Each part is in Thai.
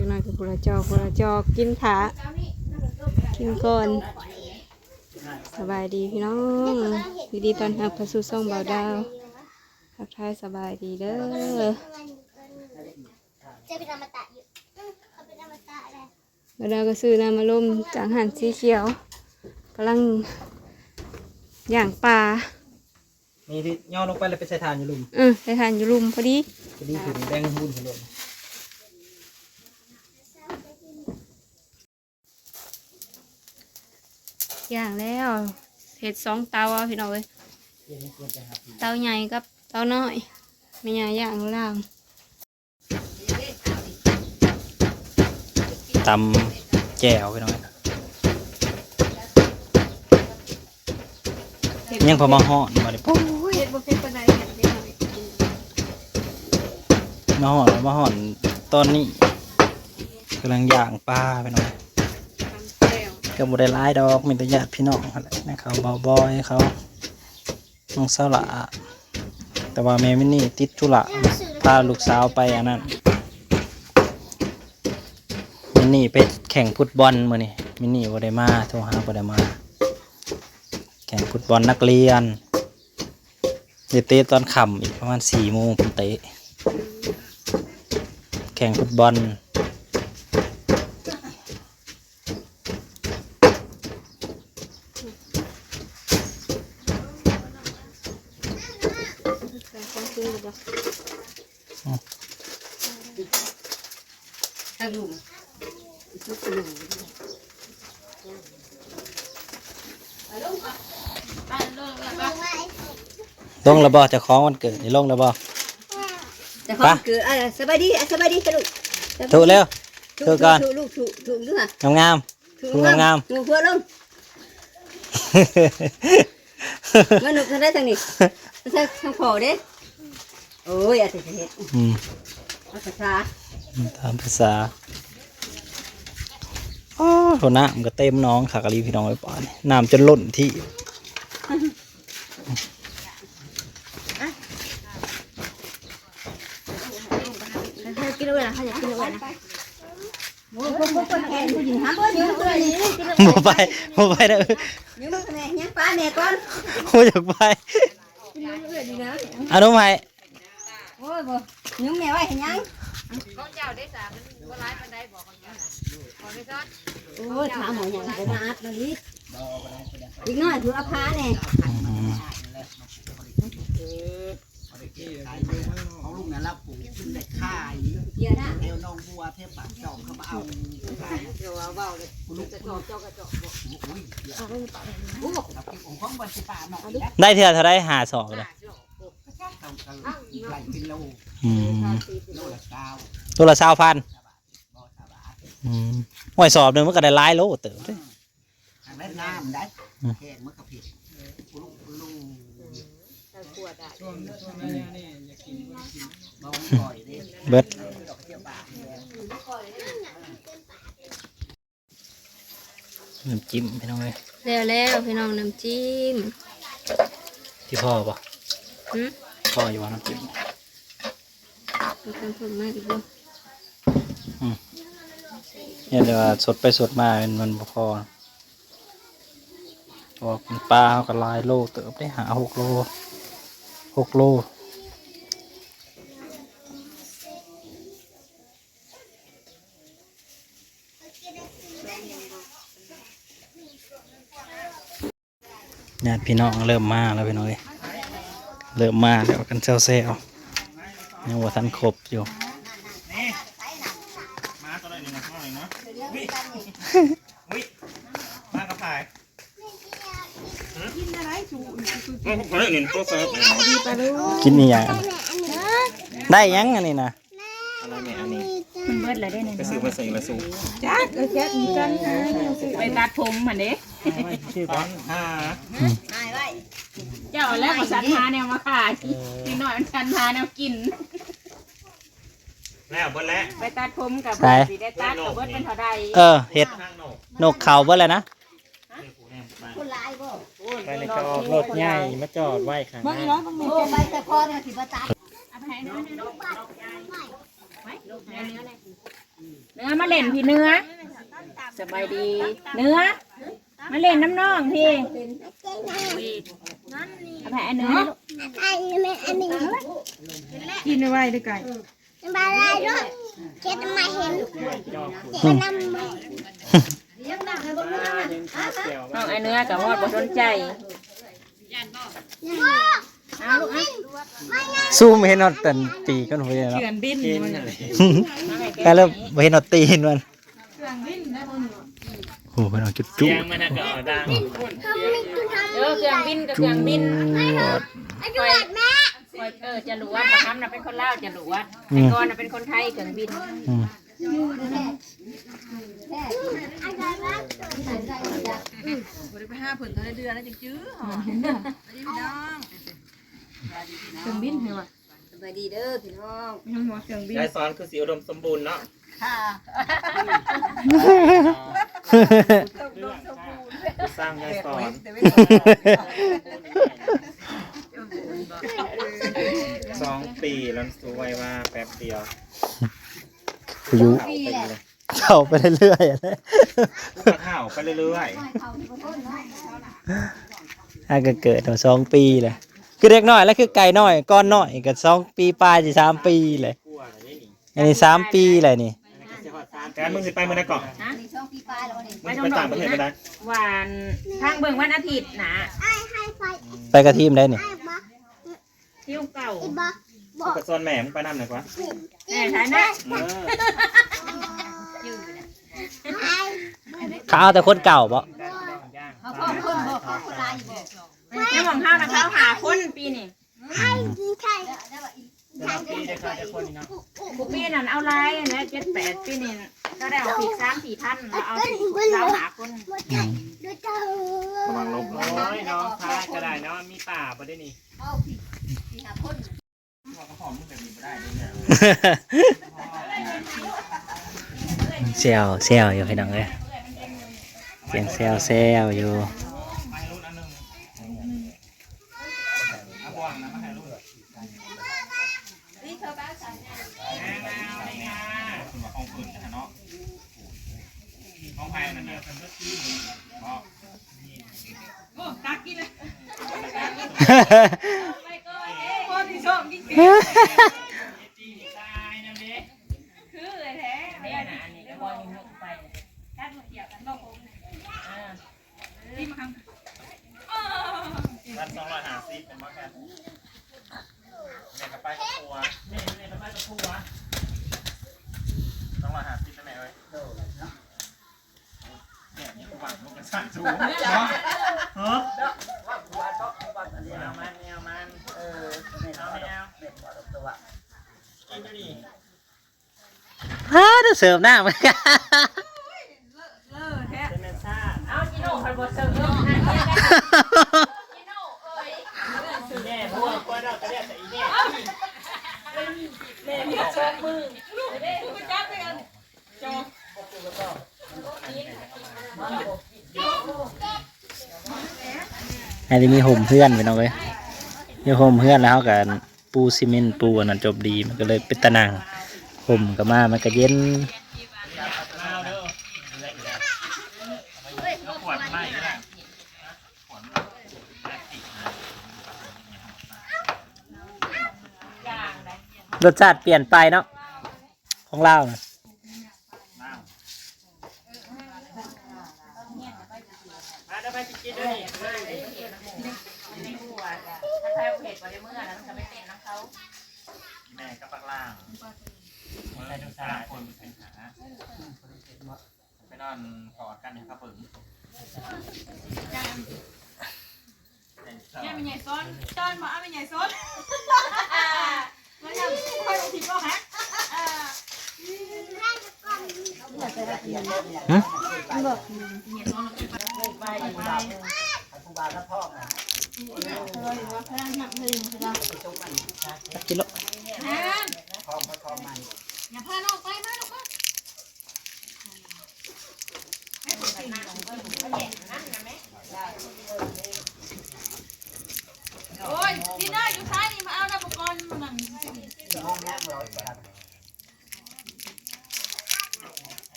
จังหน่อยกับพลจอกกินขากินก่อนสบายดีพี่น้องดีตอนหับพระสุส่งเบาดาวทักทายสบายดีเด้อเบาดาวก็ซื้อน้ำมาลมจากหันสีเขียวกำลังย่างปลามีที่ย่อลงไปเลยไปใส่ทานอยู่ลุมใส่ทานอยู่ลุมพอดีถึงแดงหุ่นขลุ่มย่างแล้วเห็ด2 เตาพี่น้องเอ้ยเตาใหญ่กับเตาน้อยไม่ใหญ่ย่างล่างตำแจ่วไปหน่อยยังพอมาห่อนมาดิปุ๊บมาห่อนตอนนี้กำลังย่างปลาไปหน่อยก็บ่ได้หลายดอกมีแต่ญาติพี่น้องอะไรนะครับเบาบอยเขาน้องสาวละแต่ว่าแม่มินี่ติดธุระพาลูกสาวไปอันนั้นมินี่ไปแข่งฟุตบอลมื้อนี้มินี่บ่ได้มาโทรหาบ่ได้มาแข่งฟุตบอลนักเรียนเตะตอนค่ำอีกประมาณ4 โมงผมเตะแข่งฟุตบอลลงระบอจะคล้องวันเกิดนี่ลงระบอจะคล้องเกิดสบายดีสบายดีสนุกถูกเร็วถูกก่อนลูกถูกด้วยงามถูกงามถูกเพื่อลงมันหนุกทางได้ทางนี้ทางพอเด้โอ้ยอาจจะเห็ดภาษาตามภาษาโอ้โหน้ำก็เต็มน้องขากะลีพี่น้องไว้ป่านน้ำจนล้นที่กินด้วยนะเขาอยากกินด้วยนะโมไปได้ยังปลาแม่ก่อนโมอยากไปอนุมัยโอ้ยบ่ยังแม่ไว้เห็นยังของเจ้าได้สามันบ่ร้ายปานใดบอกของเจ้าขอไปซอดโอ้ยถามหมออย่างไปมาอัดมาลิอีกน้อยถืออภาเนี่ยเขาลุงเนี่ยรับปลูกขึ้นได้ค่ายเยอะนะเอวน้องบัวเทพปากจอมเขามาเอาเดี๋ยวว่าเลยลุงจะจอบเจ้ากระจอกบอกเอาไปปากโอ้กับกินของของบันทิปาหน่อยได้เท่าไรหาสอบเลยไหลเป็นโลโลละ9ตัวละ20,000ห่วยสอบหนึ่งมันก็ได้หลายโลเติมด้วยทางได้น้ำได้แห้งมันก็ผิดลุงเบิดน้ำจิ้มพี่น้องเลยแล้วพี่น้องน้ำจิ้มที่พ่อป่ะพ่ออยู่ว่าน้ำจิ้มเพิ่มมากอีกบ่เนี่ยเดี๋ยวสดไปสดมามันพอตัวปลาเขาก็ลายโลเติบได้หา6 โลญาติพี่น้องเริ่มมาแล้วพี่น้องเริ่มมาแล้วกันเซลยังว่าทันครบอยู่มาตัวไหนนี่นะมากระพายกินอะไรสูกินนี่อย่างได้ยังอันนี้นะอะไรเนี่ยอันนี้มันเบิดอะไรได้เนี่ยไปซื้อมาใส่มาสูจ้าแค่กันไปตัดผมมันเด้ชื่อบ้านเจ้าแล้วก็สันหาแนวมาขายนิดหน่อยมันสันหาแนวกินแล้วเบิดแล้วไปตัดผมกับสีได้ตัดกับเบิดเป็นเท่าใดเห็ดนกเขาเบิดแล้วนะไปในจอดรถใหญ่มาจอดไว้ข้างหน้าไปแต่พอเนี่ยสิบตัดไป เนื้อมาเล่นพี่เนื้อสบายดีเนื้อมาเล่นน้ำน้องพี่เอาไปอันเนื้อกินไว้ด้วยไก่น้องไอเนื้อกับวอดบ่สนใจเอาลูกนะ ซูมเห็นนอตตันตีกันหัวเนาะ เขื่อนบิน แต่แล้วเห็นนอตตีนมันโอ้เป็นเอาจุดจุ๊ เครื่องบินกับเครื่องบินจะรู้ว่าประคำน่ะเป็นคนลาวจะรู้ว่าไอ้กอนน่ะเป็นคนไทยเครื่องบิน ไปห้าผืนเขาได้เดือนแล้วจังจื้อหอเครื่องบินเหรอสบายดีเด้อพี่น้องเครื่องบิน ยายสอนคือสีอุดมสมบูรณ์เนาะ ค่ะ สร้างยายสอน2 ปีแล้วสวยว่าแป๊บเดียว พายุเข้าไปเรื่อยๆเลย ก็เข่าไปเรื่อย ถ้าเกิดมา2 ปีเลยคือเด็กน้อยแล้วคือไก่น้อยก้อนน้อยกับ2 ปีปลายจะ3 ปีเลยอันนี้3 ปีเลยนี่ ๆการมึงสิไปเมื่อไหร่ก่อนมึงสิไปต่างประเทศไปได้ วันทางเบิ่งวันอาทิตย์นะ ไปกับทีมได้นี่ เที่ยวเก่า กูกับโซนแม่มึงไปนั่นหน่อยกว่า แม่ฐานะ เขาเอาแต่คนเก่าปะ ในหม่องข้าวนะเขาหาคนปีนี่บุปีนั่นเอาไรนะ7-8ปีนี่ก็ได้เอาผิด3-4 พันแล้วเอาเราหาคน ระวังลบน้อยน้องพาก็ได้เนาะมีป่าบ่ได้นี่ เซลอยู่ให้ดังเลยเสียงเซลอยู่ร้าน250เป็นมาแค่แม่กับไปกับครัวแม่กับไปกับครัว250ได้ไหมเอ้ยเนี่ยนี่กูวางลงกันสั่นสูงเนาะฮะเอามันกินดูดิ ฮ่าจะเสิร์ฟหน้ามัน เป็นแม่ซ่า เอาจิโน่พันบอเซิร์ฟจิโน่แม่พวกก็ได้ก็ได้แต่อีเนี่ย แม่พี่ชอบมือจับไปกันจบ อันนี้มีห่มเพื่อนไปน้องเลยมีห่มเพื่อนแล้วเขากับปูซีเมนต์ปูอันนั้นจบดีมันก็เลยเป็นตะนังห่มกับมามันก็เย็น ขวดไม่ก็ได้ รสชาติเปลี่ยนไปเนาะของเรานะ มาได้ไปกินด้วย ถ้าใครเผ็ดกว่าในเมื่อแล้วมันจะไม่เต้นน้ำเขา แม่กับปากล่างเมื่อทุกสามคนไปหาไปนอนกอดกันนะครับผม เนี่ยมันใหญ่ซ้อนจอนมาเอามันใหญ่ซ้อนมันยังค่อยลงทีก็ฮะ กิโล อย่าพาน้องไปมาลูกมาโอ้ยพี่น้าอยู่ท้ายนี่มาเอาน้ำอุปกรณ์มาหนัง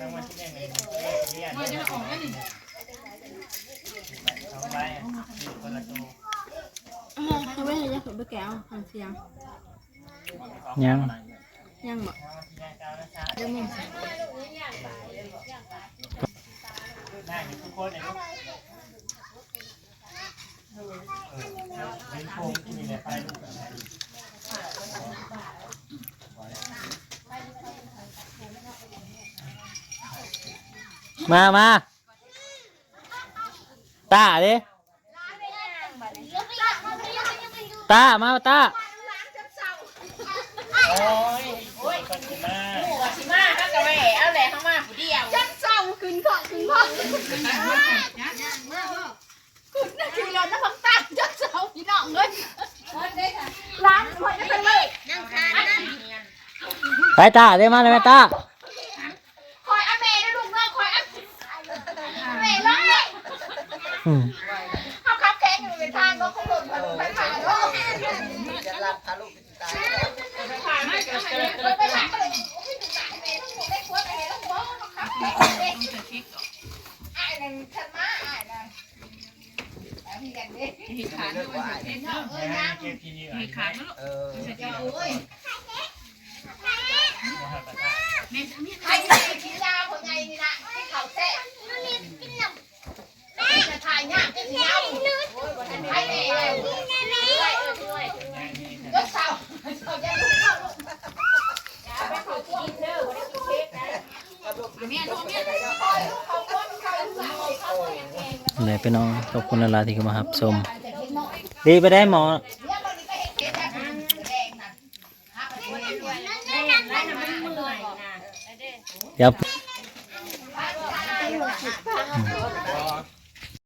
รางวัลที่หนึ่งเลยเรียน ว่าจะออกแล้วนี่ เอาไปคนละตัว เอาไว้ให้ยาผมไปแก้วฟังเสียง ยัง ยังบ่ เดี๋ยวมึงได้ทุกคนเลยเป็นโคมที่มีในไฟลูกแบบนี้ มาตาดิตามาตา โอ้ยคนที่มา ว่าสิมาฮักกะแหว่เอาแหละเข้ามาผู้เดียวจัดเศร้าขึ้นก่อนขึ้นพ่อขึ้นนะคือเราจะพังตั้งจัดเศร้าพี่น้องเลยร้านคนจะไปเลยนั่งทานนั่ง ไปตาเดี๋ยวมาเลยแม่ตา คอยอาเมย์นะลูกเนาะคอยอาเมย์เลย เขาขับแข่งอยู่ในทางรถเขาหล่นผ่านไปผ่านรถจะรับพาลูกไปผ่านไม่ก็ให้รถไปผ่านก็เลยเมย์ต้องได้ควรไปเห็นแล้วบอกเขาขับแข่งเด็กไอ้นั่นฉันมาไอ้นั่นมีกันเด็กมีขาด้วยเนาะนะมีขาด้วยโอ้ยใครใส่กินยาคนไงนี่นะให้เขาแซ่จะถ่ายเนี่ยจะเที่ยวให้แม่เลยยกเสาเขาจะลุกเข้าลุกอย่าไปเขากินเด้อไม่ได้กินเค้กนะแม่ลูกแม่เขาคนเขาเขาเอง เลยไปน้องขอบคุณลาที่เข้ามาหับชมดีไปได้หมอเดี๋ยว